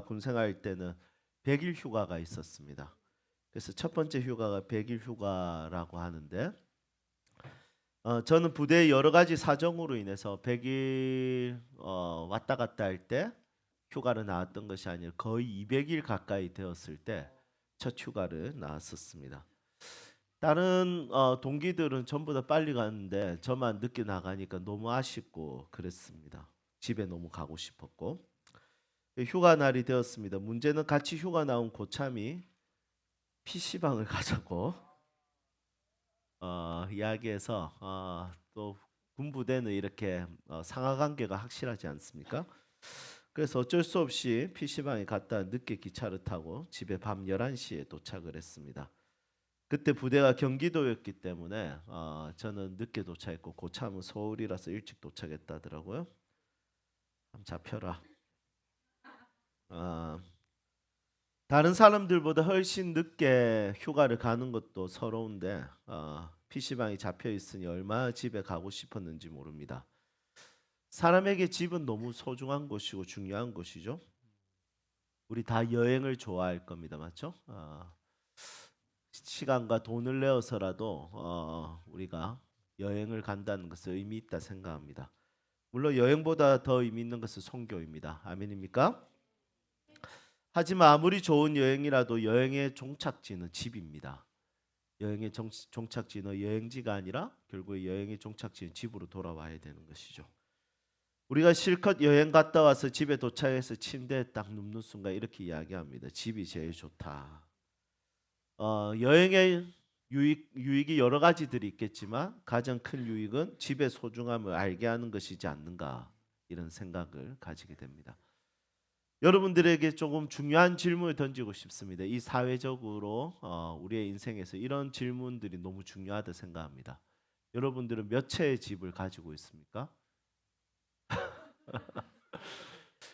군 생활 때는 100일 휴가가 있었습니다. 그래서 첫 번째 휴가가 100일 휴가라고 하는데 저는 부대의 여러 가지 사정으로 인해서 100일 왔다 갔다 할 때 휴가를 나왔던 것이 아니라 거의 200일 가까이 되었을 때 첫 휴가를 나왔었습니다. 다른 동기들은 전부 다 빨리 갔는데 저만 늦게 나가니까 너무 아쉽고 그랬습니다. 집에 너무 가고 싶었고 휴가 날이 되었습니다. 문제는 같이 휴가 나온 고참이 PC방을 가자고 이야기해서 또 군부대는 이렇게 상하관계가 확실하지 않습니까? 그래서 어쩔 수 없이 PC방에 갔다 늦게 기차를 타고 집에 밤 11시에 도착을 했습니다. 그때 부대가 경기도였기 때문에 저는 늦게 도착했고 고참은 서울이라서 일찍 도착했다더라고요. 참 잡혀라. 어, 다른 사람들보다 훨씬 늦게 휴가를 가는 것도 서러운데 PC방이 잡혀 있으니 얼마나 집에 가고 싶었는지 모릅니다. 사람에게 집은 너무 소중한 곳이고 중요한 곳이죠. 우리 다 여행을 좋아할 겁니다, 맞죠? 시간과 돈을 내어서라도 우리가 여행을 간다는 것은 의미 있다 생각합니다. 물론 여행보다 더 의미 있는 것은 선교입니다. 아멘입니까? 하지만 아무리 좋은 여행이라도 여행의 종착지는 집입니다. 여행의 종착지는 여행지가 아니라 결국 여행의 종착지는 집으로 돌아와야 되는 것이죠. 우리가 실컷 여행 갔다 와서 집에 도착해서 침대에 딱 눕는 순간 이렇게 이야기합니다. 집이 제일 좋다. 여행의 유익이 여러 가지들이 있겠지만 가장 큰 유익은 집의 소중함을 알게 하는 것이지 않는가 이런 생각을 가지게 됩니다. 여러분들에게 조금 중요한 질문을 던지고 싶습니다. 이 사회적으로 우리의 인생에서 이런 질문들이 너무 중요하다 생각합니다. 여러분들은 몇 채의 집을 가지고 있습니까?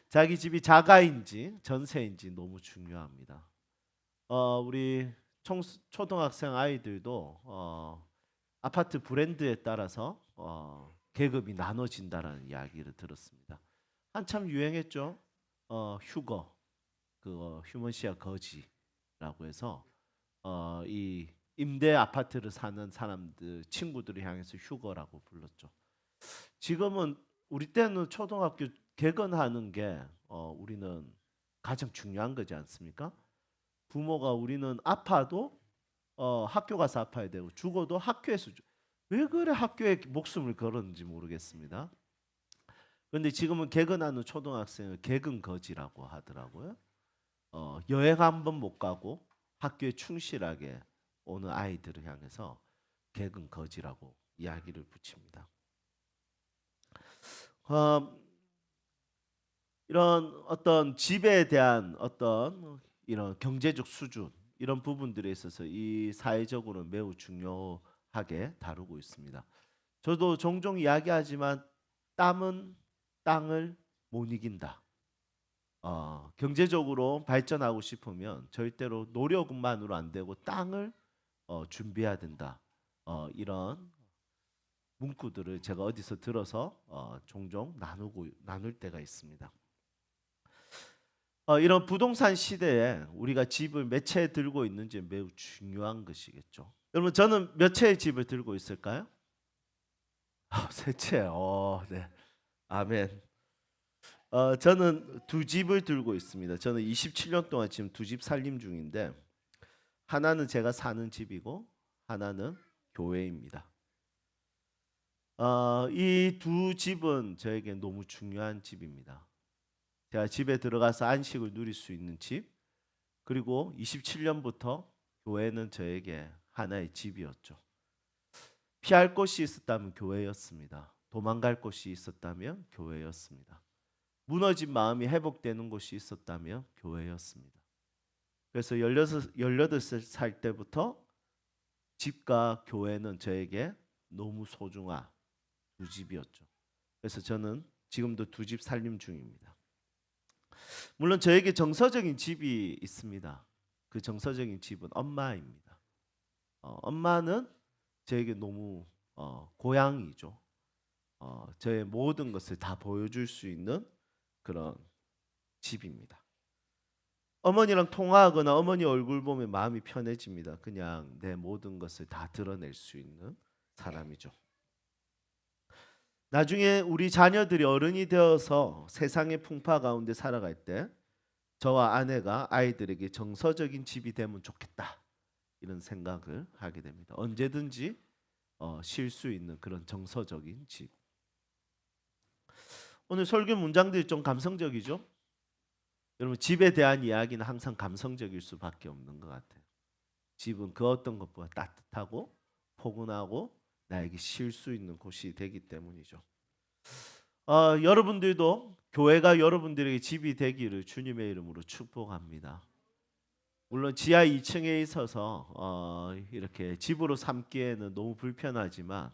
자기 집이 자가인지 전세인지 너무 중요합니다. 우리 초등학생 아이들도 아파트 브랜드에 따라서 계급이 나눠진다라는 이야기를 들었습니다. 한참 유행했죠. 휴거, 그 휴먼시아 거지라고 해서 이 임대 아파트를 사는 사람들 친구들을 향해서 휴거라고 불렀죠. 지금은 우리 때는 초등학교 개건하는 게 우리는 가장 중요한 거지 않습니까? 부모가 우리는 아파도 학교 가서 아파야 되고 죽어도 학교에서 왜 그래 학교에 목숨을 걸었는지 모르겠습니다. 그런데 지금은 개근하는 초등학생을 개근거지라고 하더라고요. 여행 한 번 못 가고 학교에 충실하게 오는 아이들을 향해서 개근거지라고 이야기를 붙입니다. 이런 어떤 집에 대한 어떤 이런 경제적 수준 이런 부분들에 있어서 이 사회적으로 매우 중요하게 다루고 있습니다. 저도 종종 이야기하지만 땀은 땅을 못 이긴다. 경제적으로 발전하고 싶으면 절대로 노력만으로 안 되고 땅을 준비해야 된다. 이런 문구들을 제가 어디서 들어서 종종 나눌 때가 있습니다. 이런 부동산 시대에 우리가 집을 몇 채 들고 있는지 매우 중요한 것이겠죠. 여러분 저는 몇 채의 집을 들고 있을까요? 세 채. 네. 아멘. 저는 두 집을 들고 있습니다. 저는 27년 동안 지금 두 집 살림 중인데 하나는 제가 사는 집이고 하나는 교회입니다. 이 두 집은 저에게 너무 중요한 집입니다. 제가 집에 들어가서 안식을 누릴 수 있는 집, 그리고 27년부터 교회는 저에게 하나의 집이었죠. 피할 곳이 있었다면 교회였습니다. 도망갈 곳이 있었다면 교회였습니다. 무너진 마음이 회복되는 곳이 있었다면 교회였습니다. 그래서 18살 때부터 집과 교회는 저에게 너무 소중한 두 집이었죠. 그래서 저는 지금도 두 집 살림 중입니다. 물론 저에게 정서적인 집이 있습니다. 그 정서적인 집은 엄마입니다. 엄마는 저에게 너무 고향이죠. 저의 모든 것을 다 보여줄 수 있는 그런 집입니다. 어머니랑 통화하거나 어머니 얼굴 보면 마음이 편해집니다. 그냥 내 모든 것을 다 드러낼 수 있는 사람이죠. 나중에 우리 자녀들이 어른이 되어서 세상의 풍파 가운데 살아갈 때 저와 아내가 아이들에게 정서적인 집이 되면 좋겠다 이런 생각을 하게 됩니다. 언제든지 쉴 수 있는 그런 정서적인 집. 오늘 설교 문장들이 좀 감성적이죠? 여러분 집에 대한 이야기는 항상 감성적일 수밖에 없는 것 같아요. 집은 그 어떤 것보다 따뜻하고 포근하고 나에게 쉴 수 있는 곳이 되기 때문이죠. 여러분들도 교회가 여러분들에게 집이 되기를 주님의 이름으로 축복합니다. 물론 지하 2층에 있어서 이렇게 집으로 삼기에는 너무 불편하지만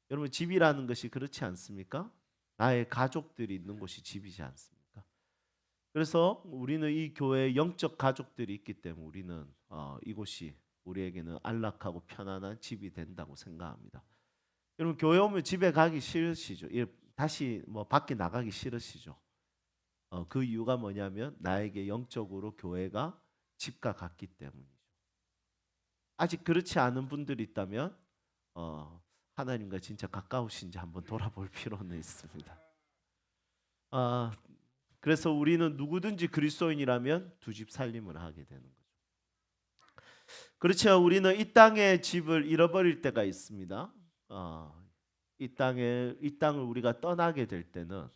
여러분 집이라는 것이 그렇지 않습니까? 나의 가족들이 있는 곳이 집이지 않습니까? 그래서 우리는 이 교회에 영적 가족들이 있기 때문에 우리는 이곳이 우리에게는 안락하고 편안한 집이 된다고 생각합니다. 여러분 교회 오면 집에 가기 싫으시죠? 다시 밖에 나가기 싫으시죠? 그 이유가 뭐냐면 나에게 영적으로 교회가 집과 같기 때문이죠. 아직 그렇지 않은 분들이 있다면 하나님과 진짜 가까우신지 한번 돌아볼 필요는 있습니다. 그래서 우리는 누구든지 그리스도인이라면 두 집 살림을 하게 되는 거죠. 그렇지만 우리는 이 땅의 집을 잃어버릴 때가 있습니다. 이 땅을 우리가 떠나게 될 때는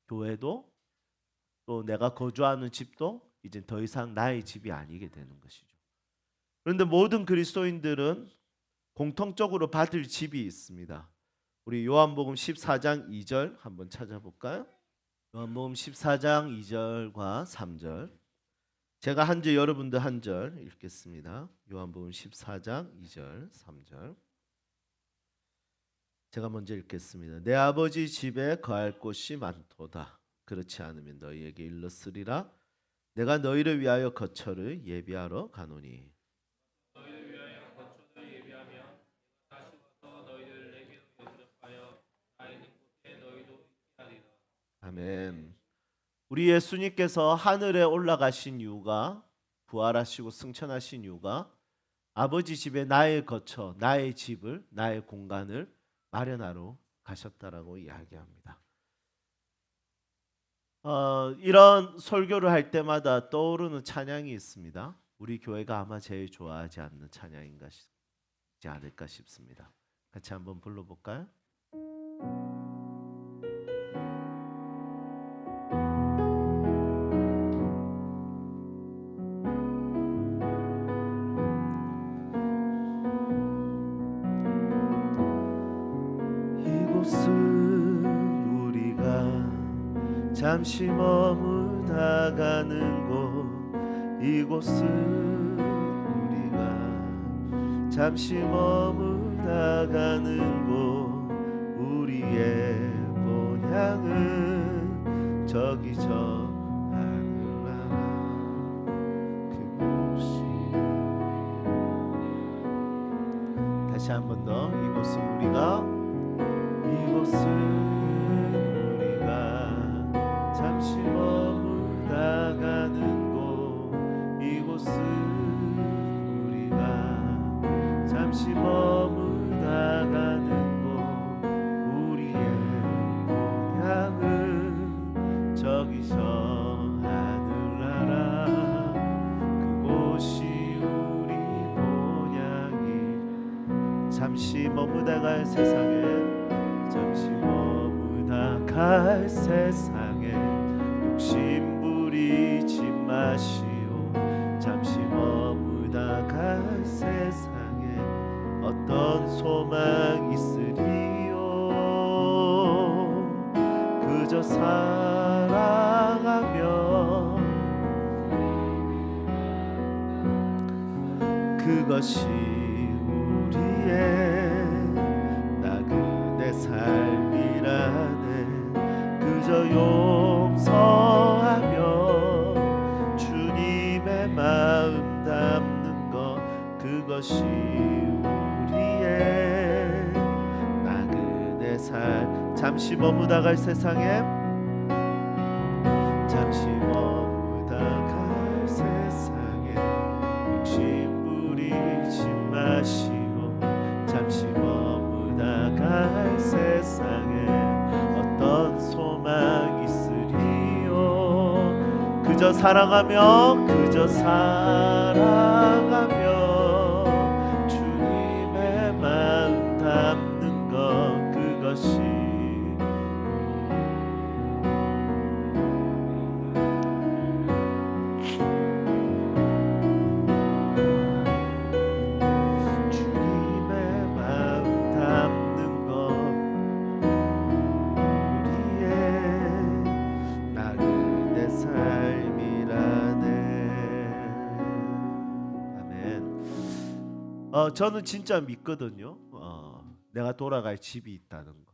교회도 또 내가 거주하는 집도 이제 더 이상 나의 집이 아니게 되는 것이죠. 그런데 모든 그리스도인들은 공통적으로 받을 집이 있습니다. 우리 요한복음 14장 2절 한번 찾아볼까요? 요한복음 14장 2절과 3절. 제가 한 절 여러분들 한 절 읽겠습니다. 요한복음 14장 2절 3절. 제가 먼저 읽겠습니다. 내 아버지 집에 거할 곳이 많도다. 그렇지 않으면 너희에게 일렀으리라. 내가 너희를 위하여 거처를 예비하러 가노니. 너희를 위하여 거처를 예비하면 다시 와서 너희를 내게로 영접하여 나 있는 곳에 너희도 있게 하리라. 아멘. 우리 예수님께서 하늘에 올라가신 이유가 부활하시고 승천하신 이유가 아버지 집에 나의 거처, 나의 집을, 나의 공간을 마련하러 가셨다라고 이야기합니다. 이런 설교를 할 때마다 떠오르는 찬양이 있습니다. 우리 교회가 아마 제일 좋아하지 않는 찬양인가 싶지 않을까 싶습니다. 같이 한번 불러볼까요? 이곳은 우리가 잠시 머물다 가는 곳. 이곳은 우리가 잠시 머물다 가는 곳. 우리의 본향은 저기 저 하늘나라 그곳이. 다시 한 번 더. 이곳은 우리가 잠시 머물다 가는 곳. 이곳은 우리가 잠시 머물다 가는 곳. 우리의 본향은 저기 저 하늘나라 그곳이 우리 본향이. 잠시 머무다 갈 세상에, 잠시 머무다 갈 세상에 욕심 부리지 마시오. 잠시 머무다 갈 세상에 어떤 소망 있으리요. 그저 사랑하며 그것이 우리의 나그네 삶이라네. 그저 용서하며 주님의 마음 담는 것. 그것이 우리의 나그네 삶. 잠시 머무다 갈 세상에, 잠시 머무다 갈 세상에 그저 살아가며 그저 살아가며 주님의 마음 담는 것 그것이 주님의 마음 담는 것 우리의 나그네 삶이라네. 아멘. 저는 진짜 믿거든요. 내가 돌아갈 집이 있다는 거.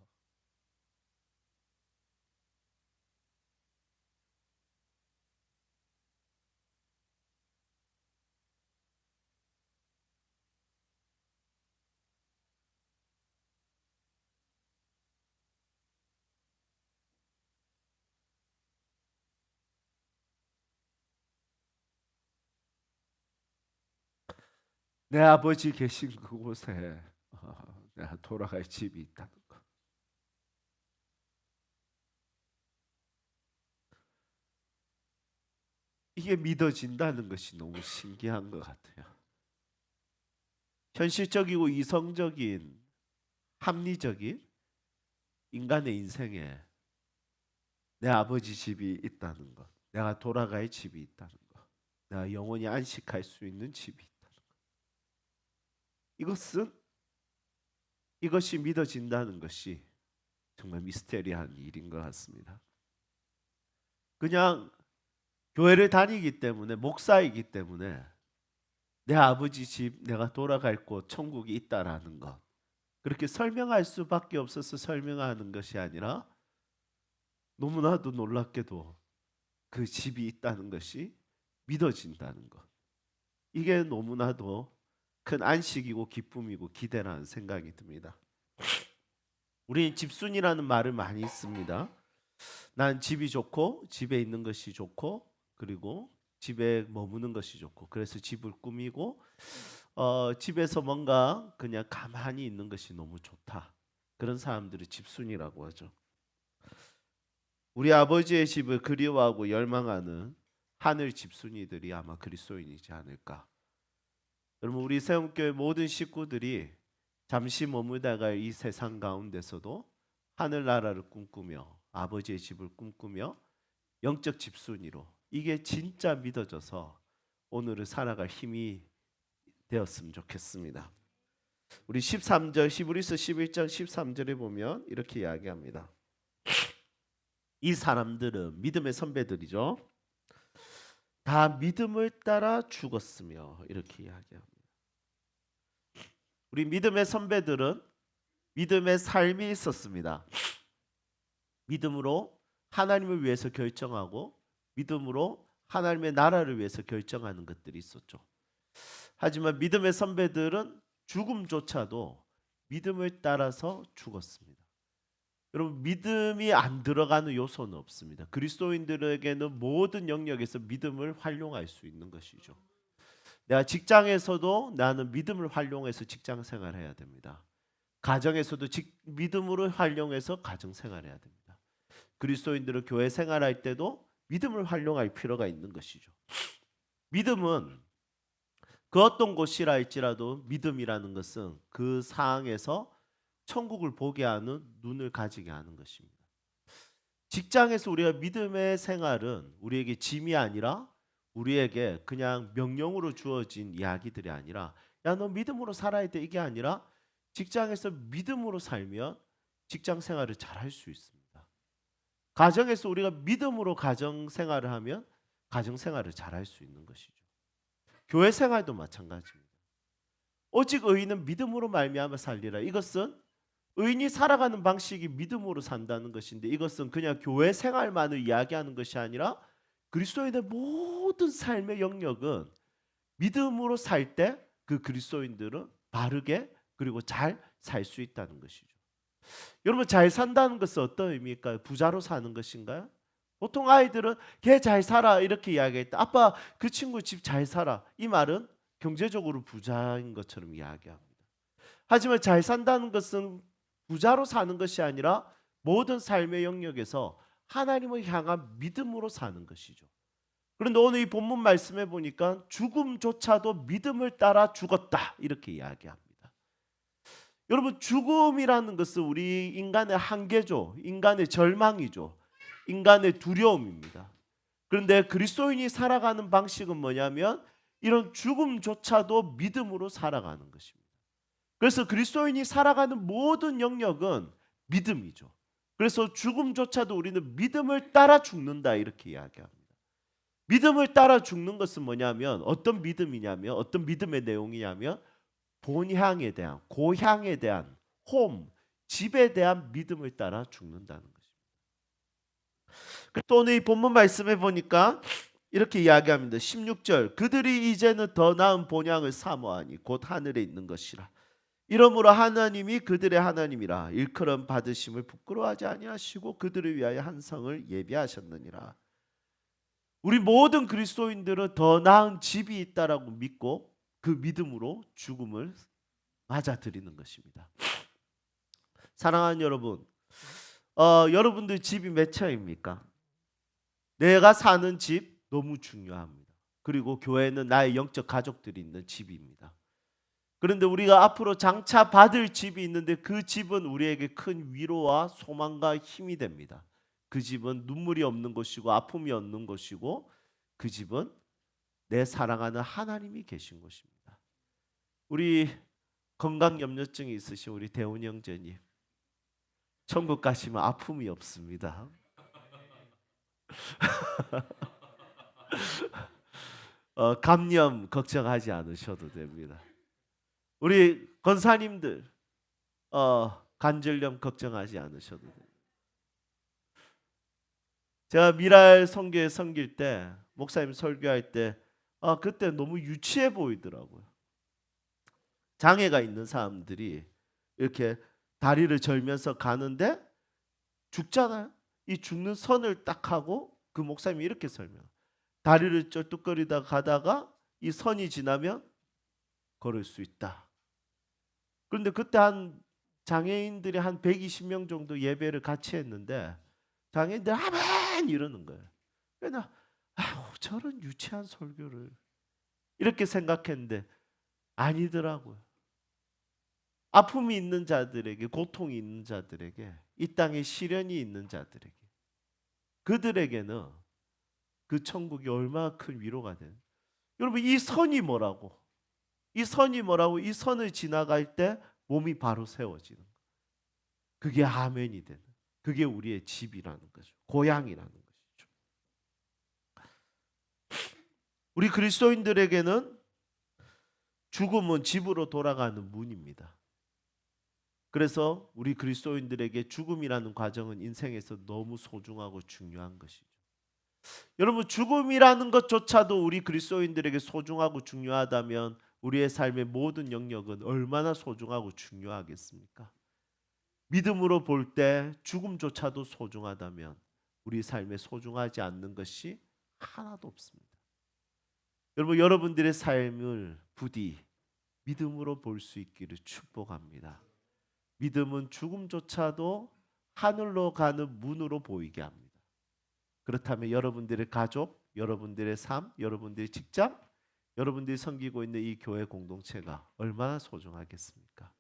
내 아버지 계신 그곳에 내가 돌아갈 집이 있다는 거. 이게 믿어진다는 것이 너무 신기한 것 같아요. 현실적이고 이성적인 합리적인 인간의 인생에 내 아버지 집이 있다는 것, 내가 돌아갈 집이 있다는 것, 내가 영원히 안식할 수 있는 집이 있다는 것. 이것이 믿어진다는 것이 정말 미스테리한 일인 것 같습니다. 그냥 교회를 다니기 때문에 목사이기 때문에 내 아버지 집, 내가 돌아갈 곳, 천국이 있다라는 것 그렇게 설명할 수밖에 없어서 설명하는 것이 아니라 너무나도 놀랍게도 그 집이 있다는 것이 믿어진다는 것. 이게 너무나도 큰 안식이고 기쁨이고 기대라는 생각이 듭니다. 우리는 집순이라는 말을 많이 씁니다. 난 집이 좋고 집에 있는 것이 좋고 그리고 집에 머무는 것이 좋고 그래서 집을 꾸미고 집에서 뭔가 그냥 가만히 있는 것이 너무 좋다. 그런 사람들을 집순이라고 하죠. 우리 아버지의 집을 그리워하고 열망하는 하늘 집순이들이 아마 그리스도인이지 않을까. 여러분 우리 세움교회 모든 식구들이 잠시 머물다가 이 세상 가운데서도 하늘나라를 꿈꾸며 아버지의 집을 꿈꾸며 영적 집순이로 이게 진짜 믿어져서 오늘을 살아갈 힘이 되었으면 좋겠습니다. 우리 13절 히브리서 11장 13절에 보면 이렇게 이야기합니다. 이 사람들은 믿음의 선배들이죠. 다 믿음을 따라 죽었으며 이렇게 이야기합니다. 우리 믿음의 선배들은 믿음의 삶이 있었습니다. 믿음으로 하나님을 위해서 결정하고 믿음으로 하나님의 나라를 위해서 결정하는 것들이 있었죠. 하지만 믿음의 선배들은 죽음조차도 믿음을 따라서 죽었습니다. 여러분 믿음이 안 들어가는 요소는 없습니다. 그리스도인들에게는 모든 영역에서 믿음을 활용할 수 있는 것이죠. 내가 직장에서도 나는 믿음을 활용해서 직장 생활해야 됩니다. 가정에서도 믿음으로 활용해서 가정 생활해야 됩니다. 그리스도인들은 교회 생활할 때도 믿음을 활용할 필요가 있는 것이죠. 믿음은 그 어떤 곳이라 할지라도 믿음이라는 것은 그 상황에서 천국을 보게 하는 눈을 가지게 하는 것입니다. 직장에서 우리가 믿음의 생활은 우리에게 짐이 아니라 우리에게 그냥 명령으로 주어진 이야기들이 아니라 야, 너 믿음으로 살아야 돼 이게 아니라 직장에서 믿음으로 살면 직장 생활을 잘 할 수 있습니다. 가정에서 우리가 믿음으로 가정 생활을 하면 가정 생활을 잘 할 수 있는 것이죠. 교회 생활도 마찬가지입니다. 오직 의인은 믿음으로 말미암아 살리라. 이것은 의인이 살아가는 방식이 믿음으로 산다는 것인데 이것은 그냥 교회 생활만을 이야기하는 것이 아니라 그리스도인의 모든 삶의 영역은 믿음으로 살 때 그 그리스도인들은 바르게 그리고 잘 살 수 있다는 것이죠. 여러분 잘 산다는 것은 어떤 의미일까요? 부자로 사는 것인가요? 보통 아이들은 걔 잘 살아 이렇게 이야기할 때 아빠 그 친구 집 잘 살아 이 말은 경제적으로 부자인 것처럼 이야기합니다. 하지만 잘 산다는 것은 부자로 사는 것이 아니라 모든 삶의 영역에서 하나님을 향한 믿음으로 사는 것이죠. 그런데 오늘 이 본문 말씀해 보니까 죽음조차도 믿음을 따라 죽었다 이렇게 이야기합니다. 여러분, 죽음이라는 것은 우리 인간의 한계죠. 인간의 절망이죠. 인간의 두려움입니다. 그런데 그리스도인이 살아가는 방식은 뭐냐면 이런 죽음조차도 믿음으로 살아가는 것입니다. 그래서 그리스도인이 살아가는 모든 영역은 믿음이죠. 그래서 죽음조차도 우리는 믿음을 따라 죽는다 이렇게 이야기합니다. 믿음을 따라 죽는 것은 뭐냐면 어떤 믿음이냐면 어떤 믿음의 내용이냐면 본향에 대한, 고향에 대한, 홈, 집에 대한 믿음을 따라 죽는다는 것입니다. 또 오늘 이 본문 말씀해 보니까 이렇게 이야기합니다. 16절, 그들이 이제는 더 나은 본향을 사모하니 곧 하늘에 있는 것이라. 이러므로 하나님이 그들의 하나님이라 일컬음 받으심을 부끄러워하지 아니하시고 그들을 위하여 한 성을 예비하셨느니라. 우리 모든 그리스도인들은 더 나은 집이 있다라고 믿고 그 믿음으로 죽음을 맞아들이는 것입니다. 사랑하는 여러분, 여러분들 집이 몇 채입니까? 내가 사는 집 너무 중요합니다. 그리고 교회는 나의 영적 가족들이 있는 집입니다. 그런데 우리가 앞으로 장차 받을 집이 있는데 그 집은 우리에게 큰 위로와 소망과 힘이 됩니다. 그 집은 눈물이 없는 곳이고 아픔이 없는 곳이고 그 집은 내 사랑하는 하나님이 계신 곳입니다. 우리 건강염려증이 있으신 우리 대훈 형제님, 천국 가시면 아픔이 없습니다. 감염 걱정하지 않으셔도 됩니다. 우리 권사님들 관절염 걱정하지 않으셔도 돼요. 제가 미랄 선교회 섬길 때 목사님 설교할 때 그때 너무 유치해 보이더라고요. 장애가 있는 사람들이 이렇게 다리를 절면서 가는데 죽잖아요. 이 죽는 선을 딱 하고 그 목사님이 이렇게 설명. 다리를 쩔뚝거리다 가다가 이 선이 지나면 걸을 수 있다. 그런데 그때 한 장애인들이 한 120명 정도 예배를 같이 했는데 장애인들 아멘 이러는 거예요. 그래서 저런 유치한 설교를 이렇게 생각했는데 아니더라고요. 아픔이 있는 자들에게, 고통이 있는 자들에게, 이 땅에 시련이 있는 자들에게, 그들에게는 그 천국이 얼마나 큰 위로가 되는. 여러분, 이 선이 뭐라고? 이 선이 뭐라고? 이 선을 지나갈 때 몸이 바로 세워지는 거예요. 그게 아멘이 되는. 그게 우리의 집이라는 거죠. 고향이라는 것이죠. 우리 그리스도인들에게는 죽음은 집으로 돌아가는 문입니다. 그래서 우리 그리스도인들에게 죽음이라는 과정은 인생에서 너무 소중하고 중요한 것이죠. 여러분, 죽음이라는 것조차도 우리 그리스도인들에게 소중하고 중요하다면 우리의 삶의 모든 영역은 얼마나 소중하고 중요하겠습니까? 믿음으로 볼 때 죽음조차도 소중하다면 우리 삶에 소중하지 않는 것이 하나도 없습니다. 여러분, 여러분들의 삶을 부디 믿음으로 볼 수 있기를 축복합니다. 믿음은 죽음조차도 하늘로 가는 문으로 보이게 합니다. 그렇다면 여러분들의 가족, 여러분들의 삶, 여러분들의 직장, 여러분들이 섬기고 있는 이 교회 공동체가 얼마나 소중하겠습니까?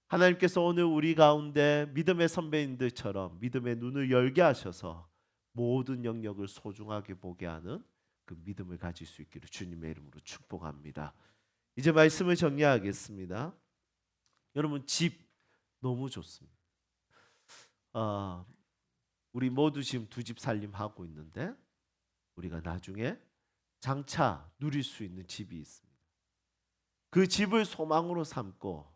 하나님께서 오늘 우리 가운데 믿음의 선배님들처럼 믿음의 눈을 열게 하셔서 모든 영역을 소중하게 보게 하는 그 믿음을 가질 수 있기를 주님의 이름으로 축복합니다. 이제 말씀을 정리하겠습니다. 여러분, 집 너무 좋습니다. 우리 모두 지금 두 집 살림하고 있는데 우리가 나중에 장차 누릴 수 있는 집이 있습니다. 그 집을 소망으로 삼고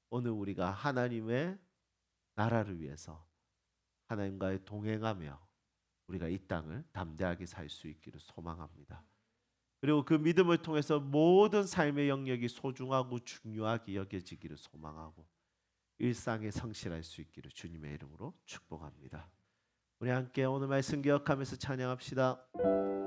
오늘 우리가 하나님의 나라를 위해서 하나님과의 동행하며 우리가 이 땅을 담대하게 살 수 있기를 소망합니다. 그리고 그 믿음을 통해서 모든 삶의 영역이 소중하고 중요하게 여겨지기를 소망하고 일상에 성실할 수 있기를 주님의 이름으로 축복합니다. 우리 함께 오늘 말씀 기억하면서 찬양합시다.